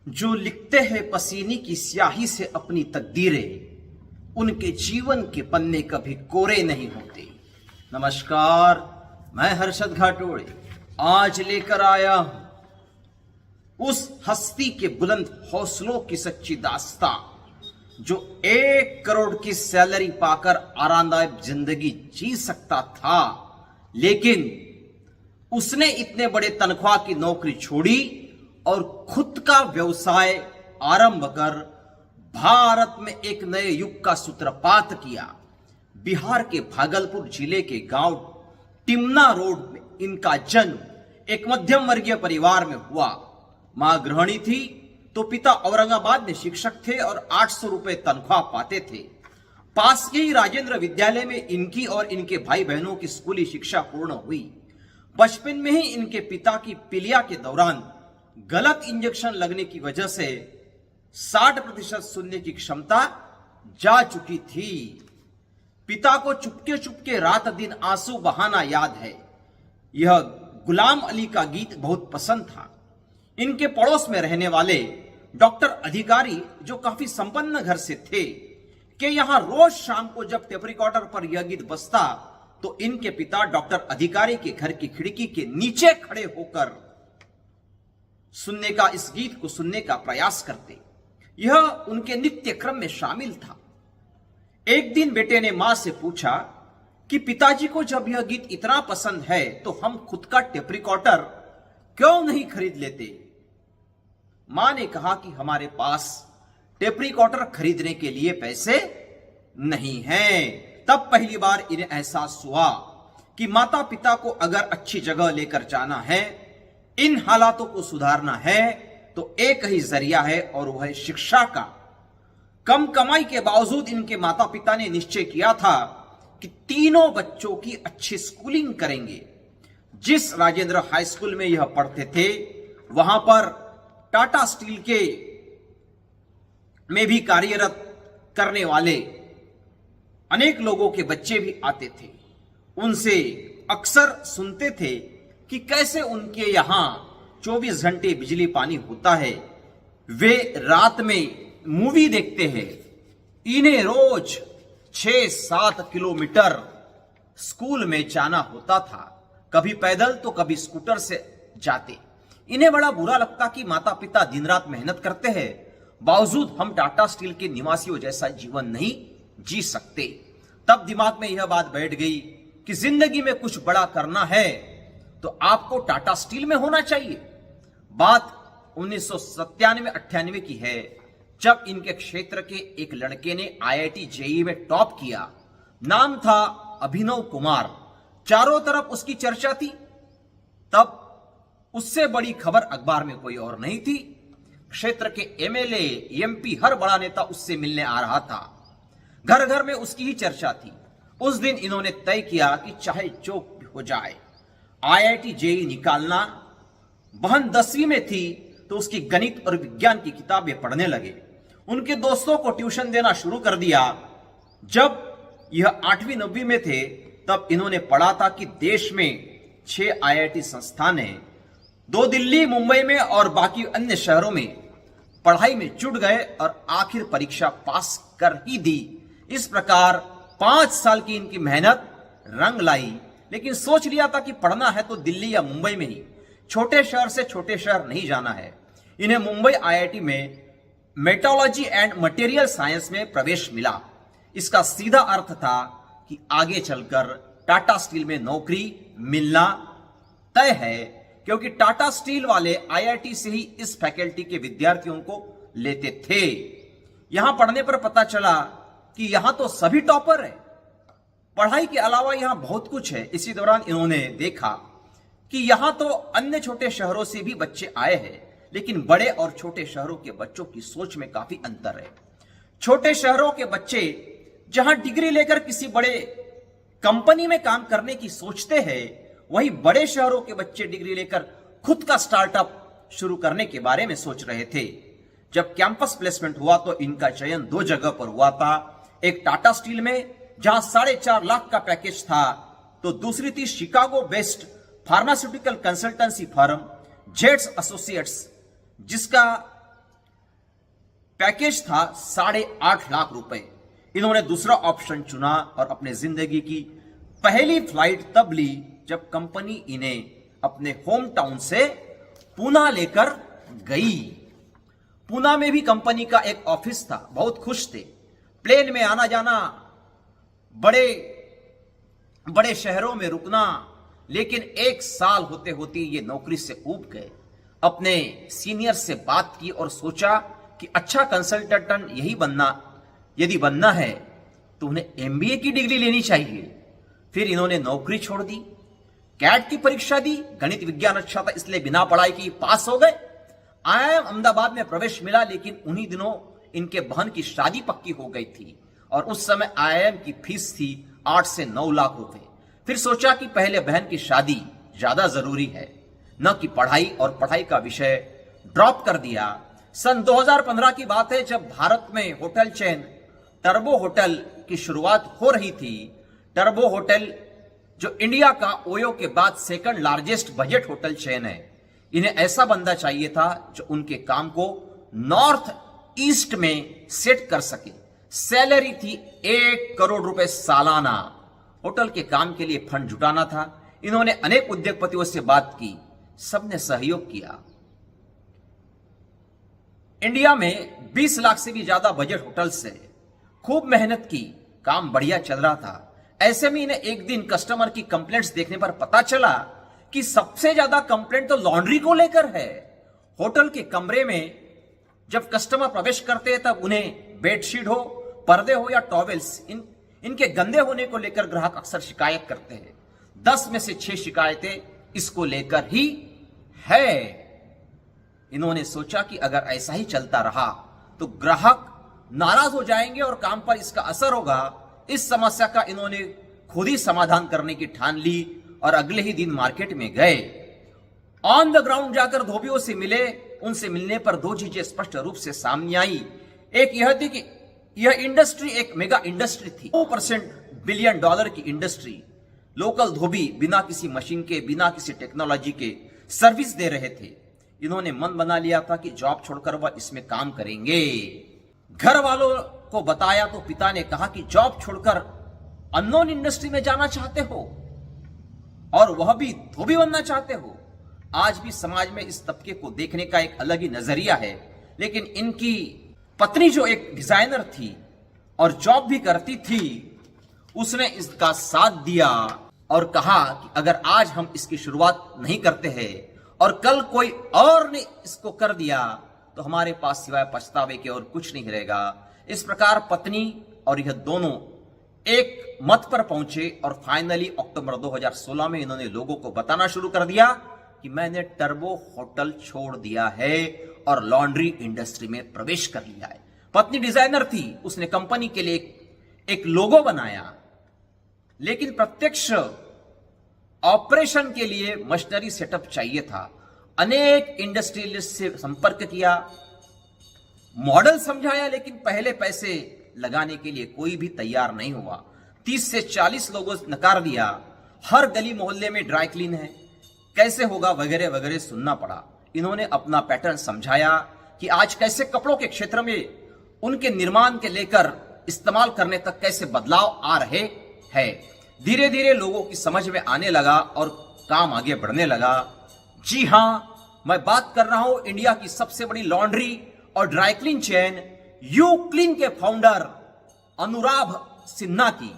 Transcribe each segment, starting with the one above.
जो लिखते हैं पसीने की स्याही से अपनी तकदीरें, उनके जीवन के पन्ने कभी कोरे नहीं होते। नमस्कार, मैं हर्षद घाटोड़े आज लेकर आया हूं उस हस्ती के बुलंद हौसलों की सच्ची दास्तां, जो 1 करोड़ की सैलरी पाकर आरामदायक जिंदगी जी सकता था, लेकिन उसने इतने बड़े तनख्वाह की नौकरी छोड़ी और खुद का व्यवसाय आरंभ कर भारत में एक नए युग का सूत्रपात किया। बिहार के भागलपुर जिले के गांव टिमना रोड में इनका जन्म एक मध्यम वर्गीय परिवार में हुआ। मां गृहिणी थी तो पिता औरंगाबाद में शिक्षक थे और 800 रुपए तनख्वाह पाते थे। पास के ही राजेंद्र विद्यालय में इनकी और इनके भाई बहनों की स्कूली शिक्षा पूर्ण हुई। बचपन में ही इनके पिता की पीलिया के दौरान गलत इंजेक्शन लगने की वजह से 60% सुनने की क्षमता जा चुकी थी। पिता को चुपके चुपके रात दिन आंसू बहाना याद है। यह गुलाम अली का गीत बहुत पसंद था। इनके पड़ोस में रहने वाले डॉक्टर अधिकारी, जो काफी संपन्न घर से थे, कि यहां रोज शाम को जब टेप रिकॉर्डर पर यह गीत बजता तो इनके पिता डॉक्टर अधिकारी के घर की खिड़की के नीचे खड़े होकर इस गीत को सुनने का प्रयास करते। यह उनके नित्य क्रम में शामिल था। एक दिन बेटे ने मां से पूछा कि पिताजी को जब यह गीत इतना पसंद है तो हम खुद का टेप रिकॉर्डर क्यों नहीं खरीद लेते। मां ने कहा कि हमारे पास टेप रिकॉर्डर खरीदने के लिए पैसे नहीं हैं। तब पहली बार इन्हें एहसास हुआ कि माता पिता को अगर अच्छी जगह लेकर जाना है, इन हालातों को सुधारना है, तो एक ही जरिया है और वह है शिक्षा का। कम कमाई के बावजूद इनके माता पिता ने निश्चय किया था कि तीनों बच्चों की अच्छी स्कूलिंग करेंगे। जिस राजेंद्र हाई स्कूल में यह पढ़ते थे, वहां पर टाटा स्टील के में भी कार्यरत करने वाले अनेक लोगों के बच्चे भी आते थे। उनसे अक्सर सुनते थे कि कैसे उनके यहां 24 घंटे बिजली पानी होता है। वे रात में मूवी देखते हैं। इन्हें रोज 6-7 किलोमीटर स्कूल में जाना होता था, कभी पैदल तो कभी स्कूटर से जाते। इन्हें बड़ा बुरा लगता कि माता पिता दिन रात मेहनत करते हैं, बावजूद हम टाटा स्टील के निवासियों जैसा जीवन नहीं जी सकते। तब दिमाग में यह बात बैठ गई कि जिंदगी में कुछ बड़ा करना है तो आपको टाटा स्टील में होना चाहिए। बात 1997-98 की है, जब इनके क्षेत्र के एक लड़के ने IIT JEE में टॉप किया। नाम था अभिनव कुमार। चारों तरफ उसकी चर्चा थी। तब उससे बड़ी खबर अखबार में कोई और नहीं थी। क्षेत्र के MLA MP हर बड़ा नेता उससे मिलने आ रहा था। घर घर में उसकी ही चर्चा थी। उस दिन इन्होंने तय किया कि चाहे जो हो जाए IIT JEE निकालना। बहन 10वीं में थी तो उसकी गणित और विज्ञान की किताबें पढ़ने लगे। उनके दोस्तों को ट्यूशन देना शुरू कर दिया। जब यह 8वीं 9वीं में थे तब इन्होंने पढ़ा था कि देश में 6 IIT संस्थान हैं, 2 दिल्ली मुंबई में और बाकी अन्य शहरों में। पढ़ाई में जुट गए और आखिर परीक्षा पास कर ही दी। इस प्रकार 5 साल की इनकी मेहनत रंग लाई। लेकिन सोच लिया था कि पढ़ना है तो दिल्ली या मुंबई में ही, छोटे शहर से छोटे शहर नहीं जाना है। इन्हें मुंबई IIT में मेटोलॉजी एंड मटेरियल साइंस में प्रवेश मिला। इसका सीधा अर्थ था कि आगे चलकर टाटा स्टील में नौकरी मिलना तय है, क्योंकि टाटा स्टील वाले IIT से ही इस फैकल्टी के विद्यार्थियों को लेते थे। यहां पढ़ने पर पता चला कि यहां तो सभी टॉपर है। पढ़ाई के अलावा यहां बहुत कुछ है। इसी दौरान इन्होंने देखा कि यहां तो अन्य छोटे शहरों से भी बच्चे आए हैं, लेकिन बड़े और छोटे शहरों के बच्चों की सोच में काफी अंतर है। छोटे शहरों के बच्चे जहां डिग्री लेकर किसी बड़े कंपनी में काम करने की सोचते हैं, वहीं बड़े शहरों के बच्चे डिग्री लेकर खुद का स्टार्टअप शुरू करने के बारे में सोच रहे थे। जब कैंपस प्लेसमेंट हुआ तो इनका चयन 2 जगह पर हुआ था। एक टाटा स्टील में जहां 4.5 लाख का पैकेज था, तो दूसरी थी Chicago based pharmaceutical consultancy firm jets associates, जिसका पैकेज था 8.5 लाख रुपए। इन्होंने दूसरा ऑप्शन चुना और अपने जिंदगी की पहली फ्लाइट तब ली जब कंपनी इन्हें अपने होम टाउन से पूना लेकर गई। पूना में भी कंपनी का एक ऑफिस था। बहुत खुश थे। प्लेन में आना जाना, बड़े बड़े शहरों में रुकना, लेकिन 1 साल होते होते ये नौकरी से ऊब गए। अपने सीनियर से बात की और सोचा कि अच्छा कंसल्टेंट यही बनना, यदि बनना है तो उन्हें एमबीए की डिग्री लेनी चाहिए। फिर इन्होंने नौकरी छोड़ दी, कैट की परीक्षा दी। गणित विज्ञान अच्छा था इसलिए बिना पढ़ाई की पास हो गए। आईआईएम अहमदाबाद में प्रवेश मिला, लेकिन उन्हीं दिनों इनके बहन की शादी पक्की हो गई थी और उस समय आईआईएम की फीस थी 8 से 9 लाख रुपए। फिर सोचा कि पहले बहन की शादी ज्यादा जरूरी है, न कि पढ़ाई, और पढ़ाई का विषय ड्रॉप कर दिया। सन 2015 की बात है जब भारत में होटल चेन टर्बो होटल की शुरुआत हो रही थी। टर्बो होटल जो इंडिया का ओयो के बाद second largest budget hotel chain है। इन्हें ऐसा बंदा चाहिए था जो उनके काम को नॉर्थ ईस्ट में सेट कर सके। सैलरी थी 1 करोड़ रुपए सालाना। होटल के काम के लिए फंड जुटाना था। इन्होंने अनेक उद्योगपतियों से बात की, सबने सहयोग किया। इंडिया में 20 लाख से भी ज्यादा बजट होटल से खूब मेहनत की, काम बढ़िया चल रहा था। ऐसे में इन्हें एक दिन कस्टमर की कंप्लेंट्स देखने पर पता चला कि सबसे ज्यादा कंप्लेंट तो लॉन्ड्री को लेकर है। होटल के कमरे में जब कस्टमर प्रवेश करते हैं तब उन्हें बेडशीट हो, पर्दे हो या टॉवेल्स, इनके गंदे होने को लेकर ग्राहक अक्सर शिकायत करते हैं। 10 में से 6 शिकायतें इसको लेकर ही है। इन्होंने सोचा कि अगर ऐसा ही चलता रहा तो ग्राहक नाराज हो जाएंगे और काम पर इसका असर होगा। इस समस्या का इन्होंने खुद ही समाधान करने की ठान ली और अगले ही दिन मार्केट में गए। ऑन द ग्राउंड जाकर धोबियों से मिले। उनसे मिलने पर 2 चीजें स्पष्ट रूप से सामने आई। एक यह थी कि यह इंडस्ट्री एक मेगा इंडस्ट्री थी, 2% बिलियन डॉलर की इंडस्ट्री। लोकल धोबी बिना किसी मशीन के, बिना किसी टेक्नोलॉजी के सर्विस दे रहे थे। इन्होंने मन बना लिया था कि जॉब छोड़कर वह इसमें काम करेंगे। घर वालों को बताया तो पिता ने कहा कि जॉब छोड़कर अननोन इंडस्ट्री में जाना चाहते हो और वह भी धोबी बनना चाहते हो। आज भी समाज में इस तबके को देखने का एक अलग ही नजरिया है, लेकिन इनकी पत्नी जो एक डिजाइनर थी और जॉब भी करती थी, उसने इसका साथ दिया और कहा कि अगर आज हम इसकी शुरुआत नहीं करते हैं और कल कोई और ने इसको कर दिया तो हमारे पास सिवाय पछतावे के और कुछ नहीं रहेगा। इस प्रकार पत्नी और यह दोनों एक मत पर पहुंचे और फाइनली अक्टूबर 2016 में इन्होंने लोगों को बताना शुरू कर दिया कि मैंने टर्बो होटल छोड़ दिया है और लॉन्ड्री इंडस्ट्री में प्रवेश कर लिया है। पत्नी डिजाइनर थी, उसने कंपनी के लिए एक लोगो बनाया, लेकिन प्रत्यक्ष ऑपरेशन के लिए मशीनरी सेटअप चाहिए था। अनेक इंडस्ट्रियलिस्ट से संपर्क किया, मॉडल समझाया, लेकिन पहले पैसे लगाने के लिए कोई भी तैयार नहीं हुआ। 30 से 40 लोगों ने नकार दिया। हर गली मोहल्ले में ड्राई क्लीन है, कैसे होगा वगैरह वगैरह सुनना पड़ा। इन्होंने अपना पैटर्न समझाया कि आज कैसे कपड़ों के क्षेत्र में उनके निर्माण के लेकर इस्तेमाल करने तक कैसे बदलाव आ रहे हैं। धीरे धीरे लोगों की समझ में आने लगा और काम आगे बढ़ने लगा। जी हां, मैं बात कर रहा हूं इंडिया की सबसे बड़ी लॉन्ड्री और dry clean chain you clean के फाउंडर अनुराग सिन्हा की।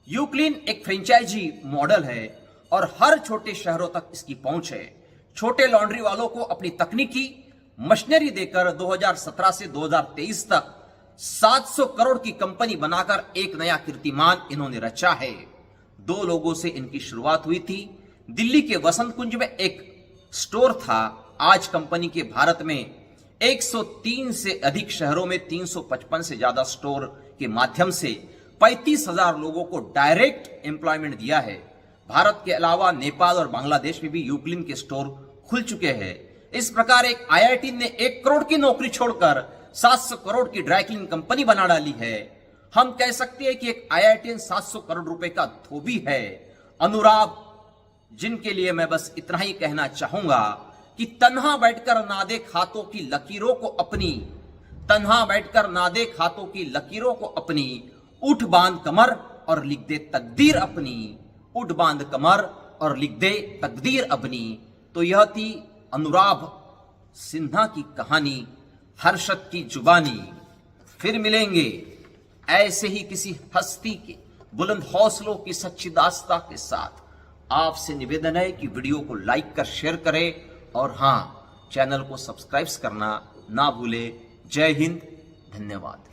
यू क्लीन एक फ्रेंचाइजी मॉडल है और हर छोटे शहरों तक इसकी पहुंच है। छोटे लॉन्ड्री वालों को अपनी तकनीकी मशीनरी देकर 2017 से 2023 तक 700 करोड़ की कंपनी बनाकर एक नया कीर्तिमान इन्होंने रचा है। 2 लोगों से इनकी शुरुआत हुई थी। दिल्ली के वसंत कुंज में एक स्टोर था। आज कंपनी के भारत में 103 से अधिक शहरों में 355 से ज्यादा स्टोर के माध्यम से 35,000 लोगों को डायरेक्ट एम्प्लॉयमेंट दिया है। भारत के अलावा नेपाल और बांग्लादेश में भी यूक्लिन के स्टोर खुल चुके हैं। इस प्रकार एक आईआईटी ने 1 करोड़ की नौकरी छोड़कर 700 करोड़ की ड्राई क्लीन कंपनी बना डाली है। हम कह सकते हैं कि एक आईआईटी 700 करोड़ रुपए का धोबी है। अनुराग, जिनके लिए मैं बस इतना ही कहना चाहूंगा कि तन्हा बैठकर ना देख हाथों की लकीरों को अपनी, तन्हा बैठकर ना देख हाथों की लकीरों को अपनी, उठ बांध कमर और लिख दे तकदीर अपनी, उठ बांध कमर और लिख दे तकदीर अपनी। तो यह थी अनुराग सिन्हा की कहानी, हर्षद की जुबानी। फिर मिलेंगे ऐसे ही किसी हस्ती के बुलंद हौसलों की सच्ची दास्तां के साथ। आपसे निवेदन है कि वीडियो को लाइक कर शेयर करें और हां, चैनल को सब्सक्राइब करना ना भूले। जय हिंद, धन्यवाद।